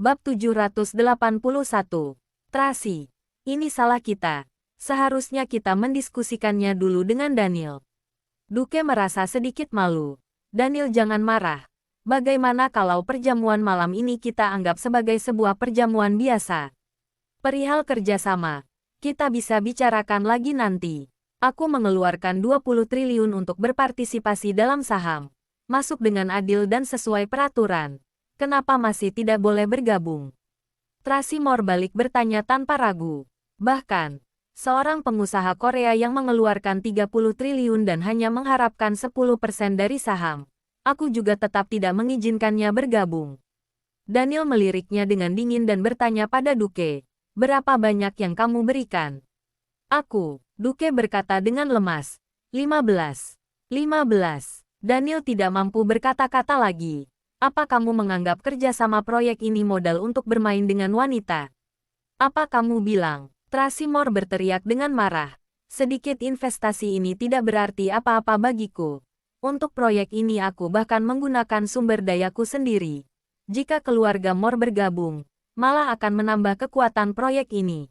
Bab 781. Tracy. Ini salah kita. Seharusnya kita mendiskusikannya dulu dengan Daniel. Duke merasa sedikit malu. Daniel, jangan marah. Bagaimana kalau perjamuan malam ini kita anggap sebagai sebuah perjamuan biasa? Perihal kerjasama, kita bisa bicarakan lagi nanti. Aku mengeluarkan 20 triliun untuk berpartisipasi dalam saham. Masuk dengan adil dan sesuai peraturan. Kenapa masih tidak boleh bergabung? Tracy Moore balik bertanya tanpa ragu. Bahkan, seorang pengusaha Korea yang mengeluarkan 30 triliun dan hanya mengharapkan 10% dari saham. Aku juga tetap tidak mengizinkannya bergabung. Daniel meliriknya dengan dingin dan bertanya pada Duke, berapa banyak yang kamu berikan? Aku, Duke berkata dengan lemas, 15. 15. Daniel tidak mampu berkata-kata lagi. Apa kamu menganggap kerjasama proyek ini modal untuk bermain dengan wanita? Apa kamu bilang? Tracy Moore berteriak dengan marah. Sedikit investasi ini tidak berarti apa-apa bagiku. Untuk proyek ini aku bahkan menggunakan sumber dayaku sendiri. Jika keluarga Moore bergabung, malah akan menambah kekuatan proyek ini.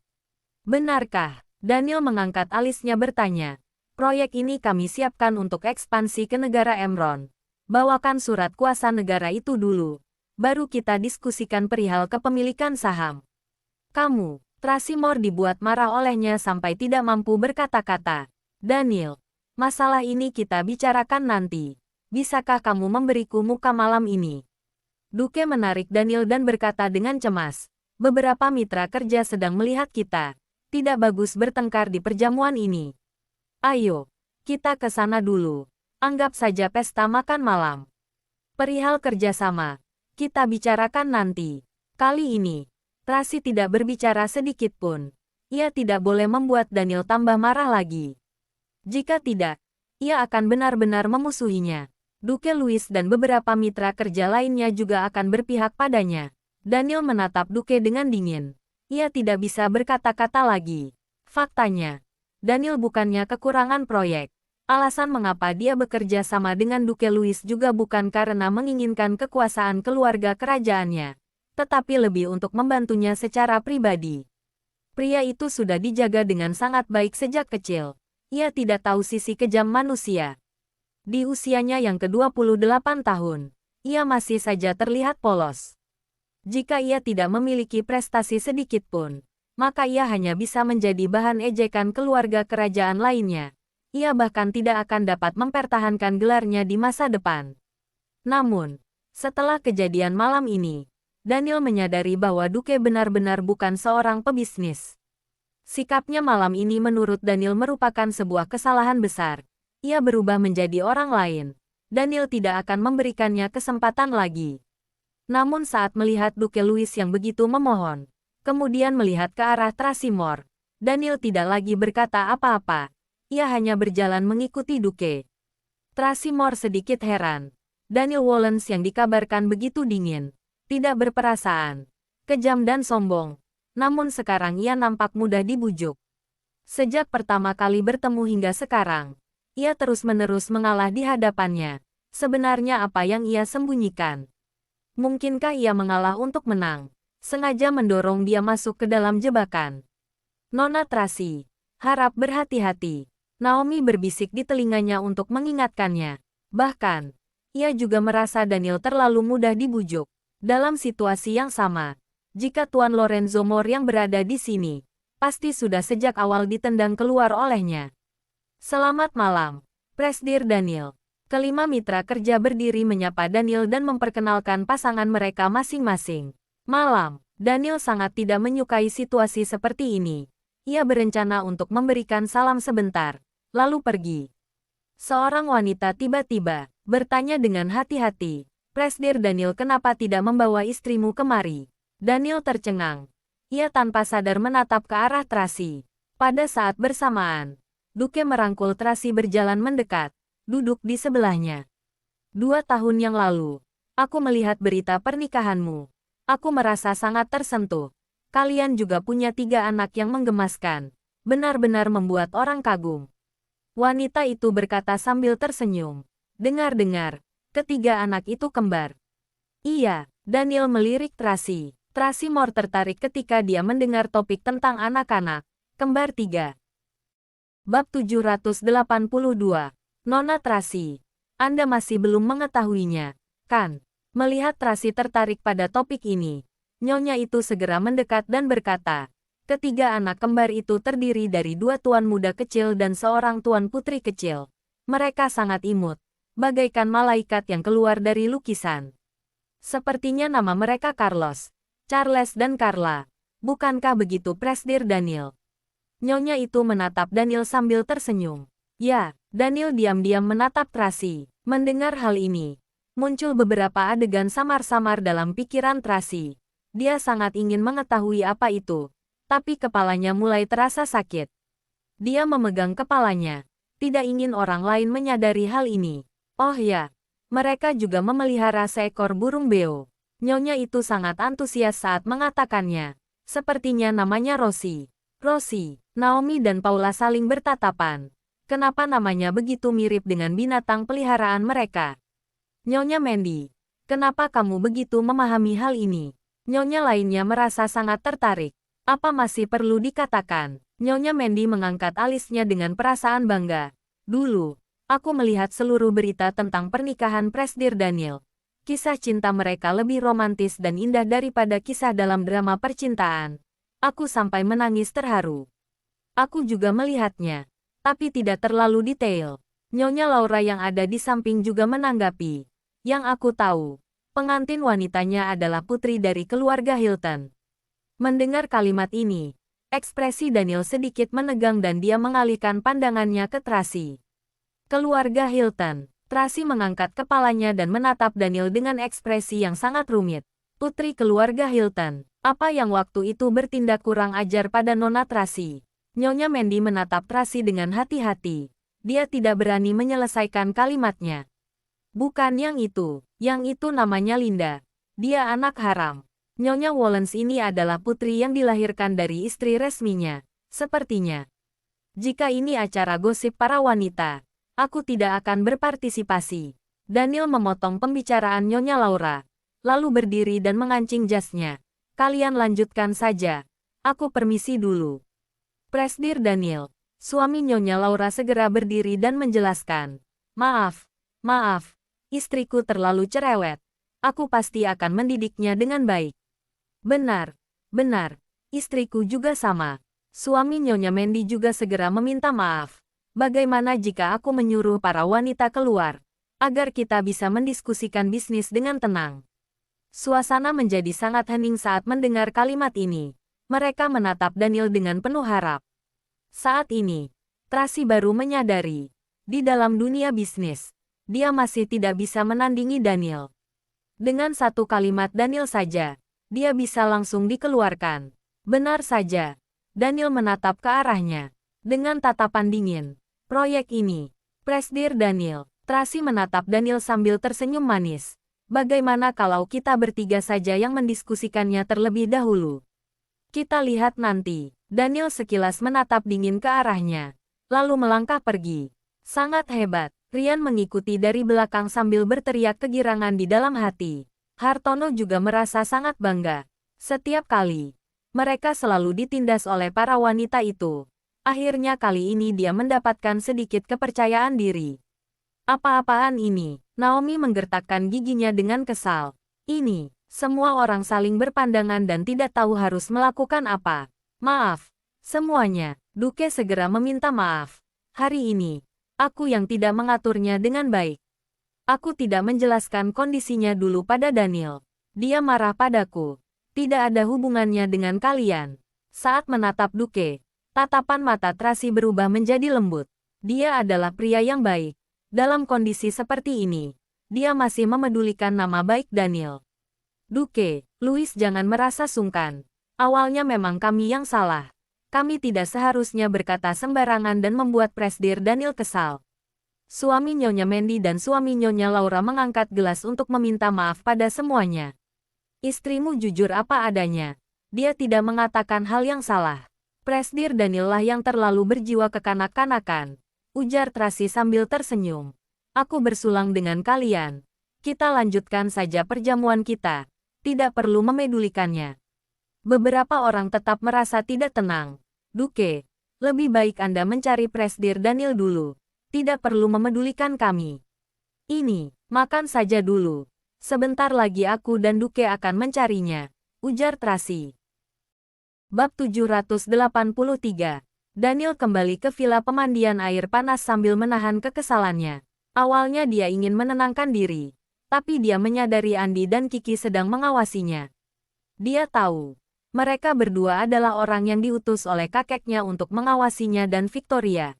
Benarkah? Daniel mengangkat alisnya bertanya. Proyek ini kami siapkan untuk ekspansi ke negara Emron. Bawakan surat kuasa negara itu dulu. Baru kita diskusikan perihal kepemilikan saham. Kamu, Tracy Moore dibuat marah olehnya sampai tidak mampu berkata-kata. Daniel, masalah ini kita bicarakan nanti. Bisakah kamu memberiku muka malam ini? Duke menarik Daniel dan berkata dengan cemas. Beberapa mitra kerja sedang melihat kita. Tidak bagus bertengkar di perjamuan ini. Ayo, kita ke sana dulu. Anggap saja pesta makan malam. Perihal kerjasama, kita bicarakan nanti. Kali ini, Tracy tidak berbicara sedikit pun. Ia tidak boleh membuat Daniel tambah marah lagi. Jika tidak, ia akan benar-benar memusuhinya. Duke Louis dan beberapa mitra kerja lainnya juga akan berpihak padanya. Daniel menatap Duke dengan dingin. Ia tidak bisa berkata-kata lagi. Faktanya, Daniel bukannya kekurangan proyek. Alasan mengapa dia bekerja sama dengan Duke Louis juga bukan karena menginginkan kekuasaan keluarga kerajaannya, tetapi lebih untuk membantunya secara pribadi. Pria itu sudah dijaga dengan sangat baik sejak kecil. Ia tidak tahu sisi kejam manusia. Di usianya yang ke-28 tahun, ia masih saja terlihat polos. Jika ia tidak memiliki prestasi sedikit pun, maka ia hanya bisa menjadi bahan ejekan keluarga kerajaan lainnya. Ia bahkan tidak akan dapat mempertahankan gelarnya di masa depan. Namun, setelah kejadian malam ini, Daniel menyadari bahwa Duke benar-benar bukan seorang pebisnis. Sikapnya malam ini menurut Daniel merupakan sebuah kesalahan besar. Ia berubah menjadi orang lain. Daniel tidak akan memberikannya kesempatan lagi. Namun saat melihat Duke Louis yang begitu memohon, kemudian melihat ke arah Tracy Moore, Daniel tidak lagi berkata apa-apa. Ia hanya berjalan mengikuti Duke. Tracy Moore sedikit heran. Daniel Wallens yang dikabarkan begitu dingin, tidak berperasaan, kejam dan sombong. Namun sekarang ia nampak mudah dibujuk. Sejak pertama kali bertemu hingga sekarang, ia terus-menerus mengalah di hadapannya. Sebenarnya apa yang ia sembunyikan? Mungkinkah ia mengalah untuk menang? Sengaja mendorong dia masuk ke dalam jebakan. Nona Tracy, harap berhati-hati. Naomi berbisik di telinganya untuk mengingatkannya. Bahkan, ia juga merasa Daniel terlalu mudah dibujuk. Dalam situasi yang sama, jika Tuan Lorenzo Moore yang berada di sini, pasti sudah sejak awal ditendang keluar olehnya. Selamat malam, Presdir Daniel. Kelima mitra kerja berdiri menyapa Daniel dan memperkenalkan pasangan mereka masing-masing. Malam, Daniel sangat tidak menyukai situasi seperti ini. Ia berencana untuk memberikan salam sebentar, lalu pergi. Seorang wanita tiba-tiba bertanya dengan hati-hati, Presdir Daniel, kenapa tidak membawa istrimu kemari? Daniel tercengang. Ia tanpa sadar menatap ke arah Tracy. Pada saat bersamaan, Duke merangkul Tracy berjalan mendekat, duduk di sebelahnya. 2 tahun yang lalu, aku melihat berita pernikahanmu. Aku merasa sangat tersentuh. Kalian juga punya 3 anak yang menggemaskan. Benar-benar membuat orang kagum. Wanita itu berkata sambil tersenyum. Dengar-dengar, ketiga anak itu kembar. Iya, Daniel melirik Tracy. Tracy Moore tertarik ketika dia mendengar topik tentang anak-anak. Kembar 3. Bab 782. Nona Tracy. Anda masih belum mengetahuinya, kan? Melihat Tracy tertarik pada topik ini, nyonya itu segera mendekat dan berkata, ketiga anak kembar itu terdiri dari 2 tuan muda kecil dan seorang tuan putri kecil. Mereka sangat imut, bagaikan malaikat yang keluar dari lukisan. Sepertinya nama mereka Carlos, Charles dan Carla. Bukankah begitu, Presdir Daniel? Nyonya itu menatap Daniel sambil tersenyum. Ya, Daniel diam-diam menatap Tracy. Mendengar hal ini, muncul beberapa adegan samar-samar dalam pikiran Tracy. Dia sangat ingin mengetahui apa itu, tapi kepalanya mulai terasa sakit. Dia memegang kepalanya, tidak ingin orang lain menyadari hal ini. Oh ya, mereka juga memelihara seekor burung beo. Nyonya itu sangat antusias saat mengatakannya. Sepertinya namanya Rosie. Rosie, Naomi dan Paula saling bertatapan. Kenapa namanya begitu mirip dengan binatang peliharaan mereka? Nyonya Mandy, kenapa kamu begitu memahami hal ini? Nyonya lainnya merasa sangat tertarik. Apa masih perlu dikatakan? Nyonya Mandy mengangkat alisnya dengan perasaan bangga. Dulu, aku melihat seluruh berita tentang pernikahan Presdir Daniel. Kisah cinta mereka lebih romantis dan indah daripada kisah dalam drama percintaan. Aku sampai menangis terharu. Aku juga melihatnya, tapi tidak terlalu detail. Nyonya Laura yang ada di samping juga menanggapi. Yang aku tahu, pengantin wanitanya adalah putri dari keluarga Hilton. Mendengar kalimat ini, ekspresi Daniel sedikit menegang dan dia mengalihkan pandangannya ke Tracy. Keluarga Hilton. Tracy mengangkat kepalanya dan menatap Daniel dengan ekspresi yang sangat rumit. Putri keluarga Hilton. Apa yang waktu itu bertindak kurang ajar pada Nona Tracy? Nyonya Mandy menatap Tracy dengan hati-hati. Dia tidak berani menyelesaikan kalimatnya. Bukan yang itu namanya Linda. Dia anak haram. Nyonya Wollens ini adalah putri yang dilahirkan dari istri resminya. Sepertinya. Jika ini acara gosip para wanita, aku tidak akan berpartisipasi. Daniel memotong pembicaraan Nyonya Laura, lalu berdiri dan mengancing jasnya. Kalian lanjutkan saja. Aku permisi dulu. Presdir Daniel, suami Nyonya Laura segera berdiri dan menjelaskan. Maaf, istriku terlalu cerewet. Aku pasti akan mendidiknya dengan baik. Benar, istriku juga sama. Suami Nyonya Mandy juga segera meminta maaf. Bagaimana jika aku menyuruh para wanita keluar, agar kita bisa mendiskusikan bisnis dengan tenang? Suasana menjadi sangat hening saat mendengar kalimat ini. Mereka menatap Daniel dengan penuh harap. Saat ini, Tracy baru menyadari, di dalam dunia bisnis, dia masih tidak bisa menandingi Daniel. Dengan satu kalimat Daniel saja, dia bisa langsung dikeluarkan. Benar saja, Daniel menatap ke arahnya, dengan tatapan dingin. Proyek ini, Presdir Daniel. Tracy menatap Daniel sambil tersenyum manis. Bagaimana kalau kita bertiga saja yang mendiskusikannya terlebih dahulu? Kita lihat nanti. Daniel sekilas menatap dingin ke arahnya, lalu melangkah pergi. Sangat hebat. Rian mengikuti dari belakang sambil berteriak kegirangan di dalam hati. Hartono juga merasa sangat bangga. Setiap kali, mereka selalu ditindas oleh para wanita itu. Akhirnya kali ini dia mendapatkan sedikit kepercayaan diri. Apa-apaan ini? Naomi menggertakkan giginya dengan kesal. Ini, semua orang saling berpandangan dan tidak tahu harus melakukan apa. Maaf, semuanya. Duke segera meminta maaf. Hari ini, aku yang tidak mengaturnya dengan baik. Aku tidak menjelaskan kondisinya dulu pada Daniel. Dia marah padaku. Tidak ada hubungannya dengan kalian. Saat menatap Duke, tatapan mata Tracy berubah menjadi lembut. Dia adalah pria yang baik. Dalam kondisi seperti ini, dia masih memedulikan nama baik Daniel. Duke, Louis jangan merasa sungkan. Awalnya memang kami yang salah. Kami tidak seharusnya berkata sembarangan dan membuat Presdir Daniel kesal. Suami Nyonya Mandy dan suami Nyonya Laura mengangkat gelas untuk meminta maaf pada semuanya. Istrimu jujur apa adanya. Dia tidak mengatakan hal yang salah. Presdir Daniel lah yang terlalu berjiwa kekanak-kanakan. Ujar Tracy sambil tersenyum. Aku bersulang dengan kalian. Kita lanjutkan saja perjamuan kita. Tidak perlu memedulikannya. Beberapa orang tetap merasa tidak tenang. Duke, lebih baik Anda mencari Presdir Daniel dulu. Tidak perlu memedulikan kami. Ini, makan saja dulu. Sebentar lagi aku dan Duke akan mencarinya, ujar Tracy. Bab 783. Daniel kembali ke villa pemandian air panas sambil menahan kekesalannya. Awalnya dia ingin menenangkan diri, tapi dia menyadari Andi dan Kiki sedang mengawasinya. Dia tahu mereka berdua adalah orang yang diutus oleh kakeknya untuk mengawasinya dan Victoria.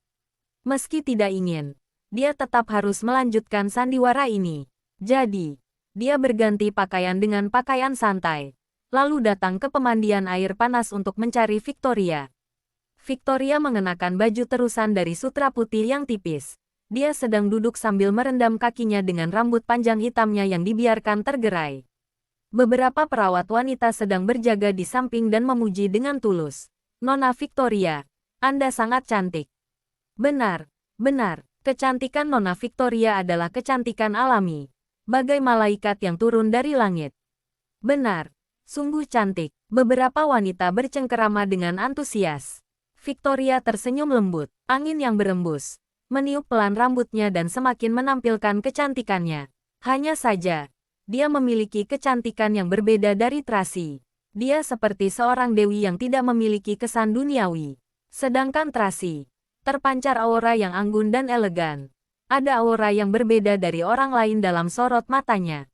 Meski tidak ingin, dia tetap harus melanjutkan sandiwara ini. Jadi, dia berganti pakaian dengan pakaian santai, lalu datang ke pemandian air panas untuk mencari Victoria. Victoria mengenakan baju terusan dari sutra putih yang tipis. Dia sedang duduk sambil merendam kakinya dengan rambut panjang hitamnya yang dibiarkan tergerai. Beberapa perawat wanita sedang berjaga di samping dan memuji dengan tulus. Nona Victoria, Anda sangat cantik. Benar, benar, kecantikan Nona Victoria adalah kecantikan alami. Bagai malaikat yang turun dari langit. Benar, sungguh cantik. Beberapa wanita bercengkerama dengan antusias. Victoria tersenyum lembut, angin yang berembus, meniup pelan rambutnya dan semakin menampilkan kecantikannya. Hanya saja, dia memiliki kecantikan yang berbeda dari Tracy. Dia seperti seorang dewi yang tidak memiliki kesan duniawi. Sedangkan Tracy terpancar aura yang anggun dan elegan. Ada aura yang berbeda dari orang lain dalam sorot matanya.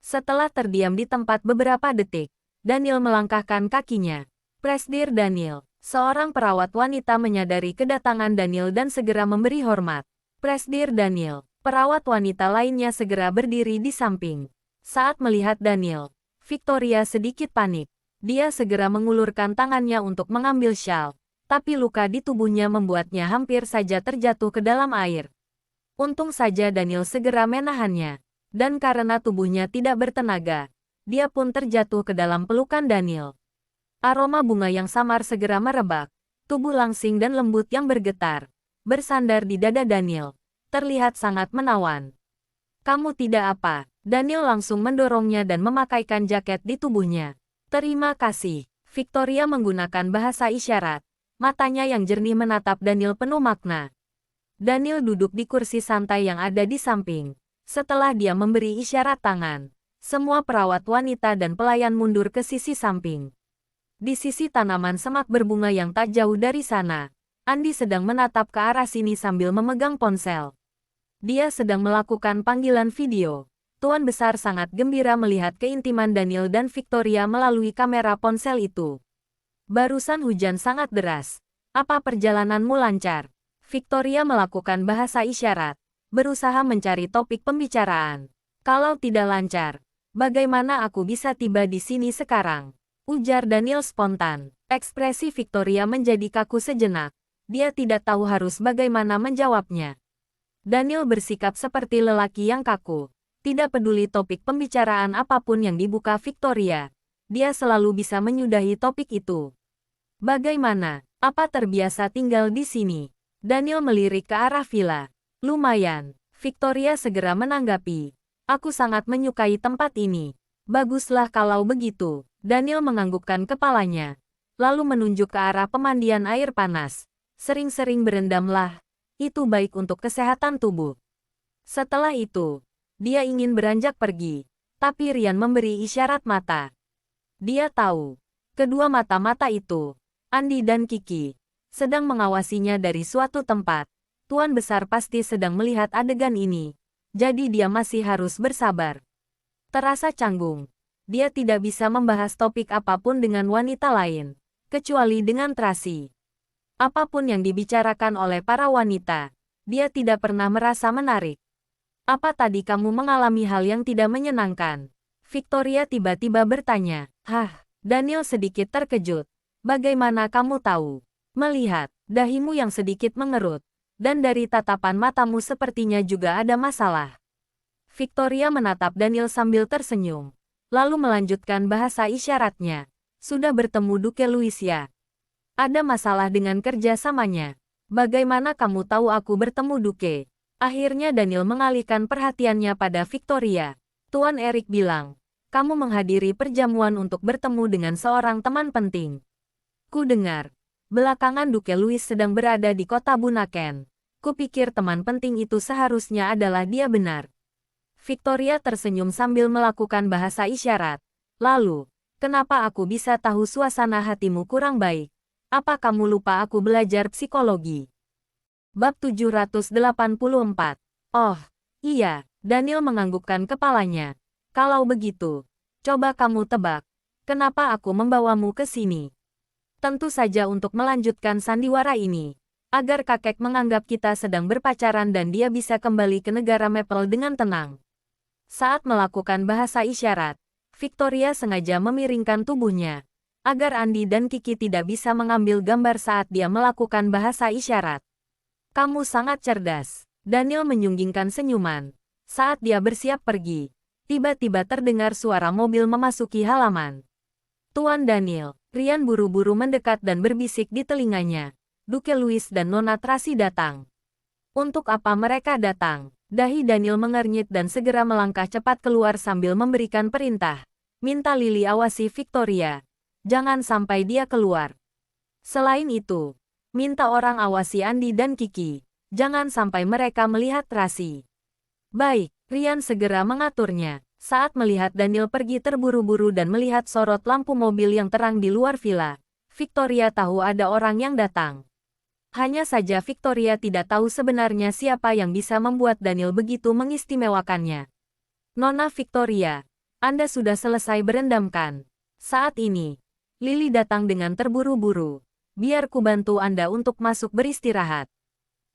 Setelah terdiam di tempat beberapa detik, Daniel melangkahkan kakinya. Presdir Daniel, seorang perawat wanita menyadari kedatangan Daniel dan segera memberi hormat. Presdir Daniel, perawat wanita lainnya segera berdiri di samping. Saat melihat Daniel, Victoria sedikit panik. Dia segera mengulurkan tangannya untuk mengambil syal, tapi luka di tubuhnya membuatnya hampir saja terjatuh ke dalam air. Untung saja Daniel segera menahannya, dan karena tubuhnya tidak bertenaga, dia pun terjatuh ke dalam pelukan Daniel. Aroma bunga yang samar segera merebak, tubuh langsing dan lembut yang bergetar, bersandar di dada Daniel, terlihat sangat menawan. Kamu tidak apa? Daniel langsung mendorongnya dan memakaikan jaket di tubuhnya. Terima kasih. Victoria menggunakan bahasa isyarat. Matanya yang jernih menatap Daniel penuh makna. Daniel duduk di kursi santai yang ada di samping. Setelah dia memberi isyarat tangan, semua perawat wanita dan pelayan mundur ke sisi samping. Di sisi tanaman semak berbunga yang tak jauh dari sana, Andi sedang menatap ke arah sini sambil memegang ponsel. Dia sedang melakukan panggilan video. Tuan Besar sangat gembira melihat keintiman Daniel dan Victoria melalui kamera ponsel itu. Barusan hujan sangat deras. Apa perjalananmu lancar? Victoria melakukan bahasa isyarat, berusaha mencari topik pembicaraan. Kalau tidak lancar, bagaimana aku bisa tiba di sini sekarang? Ujar Daniel spontan. Ekspresi Victoria menjadi kaku sejenak. Dia tidak tahu harus bagaimana menjawabnya. Daniel bersikap seperti lelaki yang kaku. Tidak peduli topik pembicaraan apapun yang dibuka Victoria, dia selalu bisa menyudahi topik itu. Bagaimana? Apa terbiasa tinggal di sini? Daniel melirik ke arah villa. Lumayan. Victoria segera menanggapi. Aku sangat menyukai tempat ini. Baguslah kalau begitu. Daniel menganggukkan kepalanya, lalu menunjuk ke arah pemandian air panas. Sering-sering berendamlah. Itu baik untuk kesehatan tubuh. Setelah itu, dia ingin beranjak pergi, tapi Rian memberi isyarat mata. Dia tahu, kedua mata-mata itu, Andi dan Kiki, sedang mengawasinya dari suatu tempat. Tuan Besar pasti sedang melihat adegan ini, jadi dia masih harus bersabar. Terasa canggung, dia tidak bisa membahas topik apapun dengan wanita lain, kecuali dengan Tracy. Apapun yang dibicarakan oleh para wanita, dia tidak pernah merasa menarik. Apa tadi kamu mengalami hal yang tidak menyenangkan? Victoria tiba-tiba bertanya. Hah, Daniel sedikit terkejut. Bagaimana kamu tahu? Melihat dahimu yang sedikit mengerut, dan dari tatapan matamu sepertinya juga ada masalah. Victoria menatap Daniel sambil tersenyum, lalu melanjutkan bahasa isyaratnya. Sudah bertemu Duke Luisia. Ada masalah dengan kerjasamanya. Bagaimana kamu tahu aku bertemu Duke? Akhirnya Daniel mengalihkan perhatiannya pada Victoria. Tuan Erik bilang, kamu menghadiri perjamuan untuk bertemu dengan seorang teman penting. Ku dengar, belakangan Duke Louis sedang berada di kota Bunaken. Kupikir teman penting itu seharusnya adalah dia benar. Victoria tersenyum sambil melakukan bahasa isyarat. Lalu, kenapa aku bisa tahu suasana hatimu kurang baik? Apa kamu lupa aku belajar psikologi? Bab 784. Oh, iya, Daniel menganggukkan kepalanya. Kalau begitu, coba kamu tebak, kenapa aku membawamu ke sini? Tentu saja untuk melanjutkan sandiwara ini, agar kakek menganggap kita sedang berpacaran dan dia bisa kembali ke negara Maple dengan tenang. Saat melakukan bahasa isyarat, Victoria sengaja memiringkan tubuhnya, agar Andi dan Kiki tidak bisa mengambil gambar saat dia melakukan bahasa isyarat. Kamu sangat cerdas. Daniel menyunggingkan senyuman. Saat dia bersiap pergi, tiba-tiba terdengar suara mobil memasuki halaman. Tuan Daniel, Rian buru-buru mendekat dan berbisik di telinganya. Duke Louis dan Nona Tracy datang. Untuk apa mereka datang? Dahi Daniel mengernyit dan segera melangkah cepat keluar sambil memberikan perintah. Minta Lily awasi Victoria. Jangan sampai dia keluar. Selain itu, minta orang awasi Andi dan Kiki. Jangan sampai mereka melihat Tracy. Baik, Rian segera mengaturnya. Saat melihat Daniel pergi terburu-buru dan melihat sorot lampu mobil yang terang di luar villa, Victoria tahu ada orang yang datang. Hanya saja Victoria tidak tahu sebenarnya siapa yang bisa membuat Daniel begitu mengistimewakannya. Nona Victoria, Anda sudah selesai berendamkan. Saat ini, Lily datang dengan terburu-buru. Biar ku bantu Anda untuk masuk beristirahat.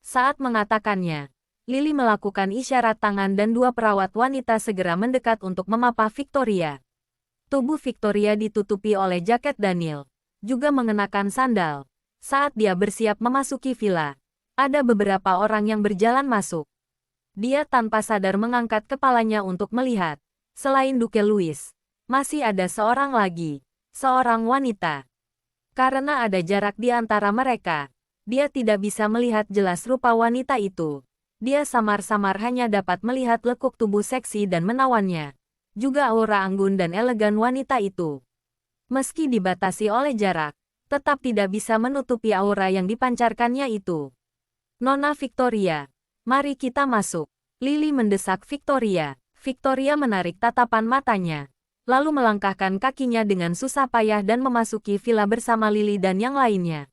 Saat mengatakannya, Lily melakukan isyarat tangan dan dua perawat wanita segera mendekat untuk memapa Victoria. Tubuh Victoria ditutupi oleh jaket Daniel, juga mengenakan sandal. Saat dia bersiap memasuki villa, ada beberapa orang yang berjalan masuk. Dia tanpa sadar mengangkat kepalanya untuk melihat. Selain Duke Louis, masih ada seorang lagi, seorang wanita. Karena ada jarak di antara mereka, dia tidak bisa melihat jelas rupa wanita itu. Dia samar-samar hanya dapat melihat lekuk tubuh seksi dan menawannya. Juga aura anggun dan elegan wanita itu. Meski dibatasi oleh jarak, tetap tidak bisa menutupi aura yang dipancarkannya itu. Nona Victoria, mari kita masuk. Lily mendesak Victoria. Victoria menarik tatapan matanya, lalu melangkahkan kakinya dengan susah payah dan memasuki villa bersama Lily dan yang lainnya.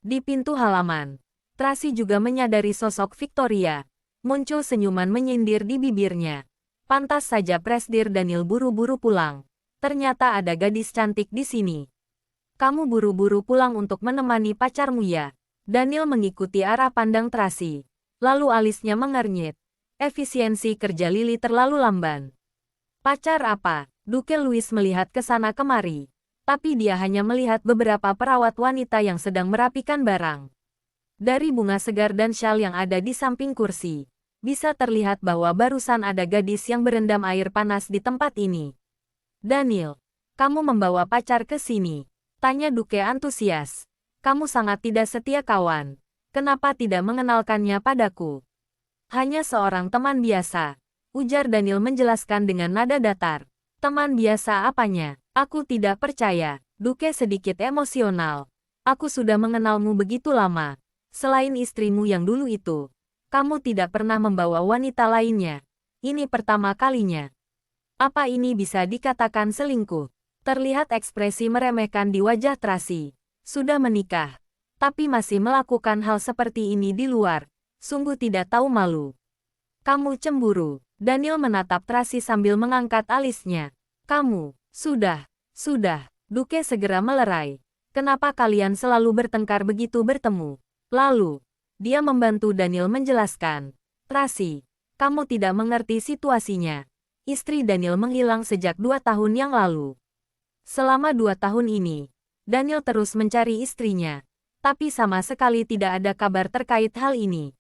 Di pintu halaman, Tracy juga menyadari sosok Victoria. Muncul senyuman menyindir di bibirnya. Pantas saja Presdir Daniel buru-buru pulang. Ternyata ada gadis cantik di sini. Kamu buru-buru pulang untuk menemani pacarmu ya? Daniel mengikuti arah pandang Tracy. Lalu alisnya mengernyit. Efisiensi kerja Lily terlalu lamban. Pacar apa? Duke Louis melihat ke sana kemari. Tapi dia hanya melihat beberapa perawat wanita yang sedang merapikan barang. Dari bunga segar dan syal yang ada di samping kursi, bisa terlihat bahwa barusan ada gadis yang berendam air panas di tempat ini. Daniel, kamu membawa pacar ke sini? Tanya Duke antusias. Kamu sangat tidak setia kawan. Kenapa tidak mengenalkannya padaku? Hanya seorang teman biasa, ujar Daniel menjelaskan dengan nada datar. Teman biasa apanya? Aku tidak percaya. Duke sedikit emosional. Aku sudah mengenalmu begitu lama. Selain istrimu yang dulu itu, kamu tidak pernah membawa wanita lainnya. Ini pertama kalinya. Apa ini bisa dikatakan selingkuh? Terlihat ekspresi meremehkan di wajah Tracy. Sudah menikah, tapi masih melakukan hal seperti ini di luar. Sungguh tidak tahu malu. Kamu cemburu. Daniel menatap Tracy sambil mengangkat alisnya. Kamu, sudah. Duke segera melerai. Kenapa kalian selalu bertengkar begitu bertemu? Lalu, dia membantu Daniel menjelaskan. Tracy, kamu tidak mengerti situasinya. Istri Daniel menghilang sejak 2 tahun yang lalu. Selama 2 tahun ini, Daniel terus mencari istrinya. Tapi sama sekali tidak ada kabar terkait hal ini.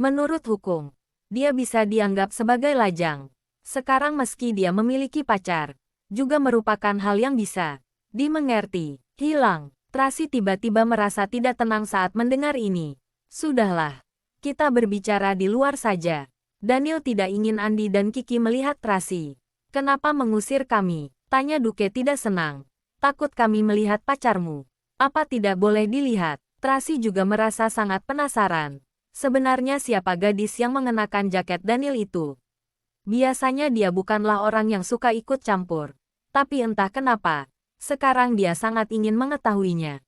Menurut hukum, dia bisa dianggap sebagai lajang. Sekarang meski dia memiliki pacar, juga merupakan hal yang bisa dimengerti. Hilang. Tracy tiba-tiba merasa tidak tenang saat mendengar ini. Sudahlah, kita berbicara di luar saja. Daniel tidak ingin Andi dan Kiki melihat Tracy. Kenapa mengusir kami? Tanya Duke tidak senang. Takut kami melihat pacarmu. Apa tidak boleh dilihat? Tracy juga merasa sangat penasaran. Sebenarnya siapa gadis yang mengenakan jaket Daniel itu? Biasanya dia bukanlah orang yang suka ikut campur. Tapi entah kenapa, sekarang dia sangat ingin mengetahuinya.